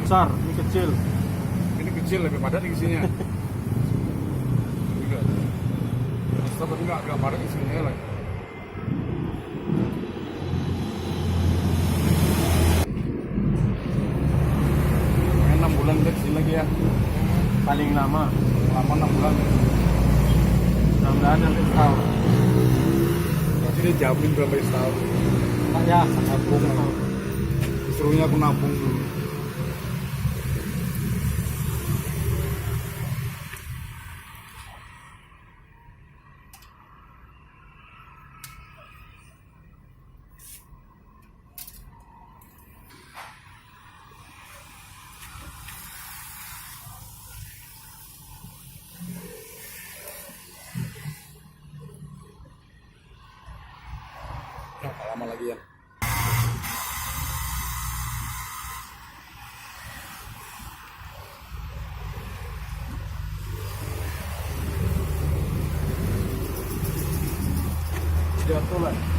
besar, ini kecil. Ini kecil, lebih padat isinya. Juga. Stop tapi nggak padat isinya lagi. Ini 6 bulan udah kesini lagi ya. Paling lama. Lama 6 bulan. Mudah-mudahan nanti setahun. Berarti dia jamin berapa setahun. Pak ya, nabung. Disuruhnya aku nabung dulu. Berapa lama lagi ya? Jatuh lah.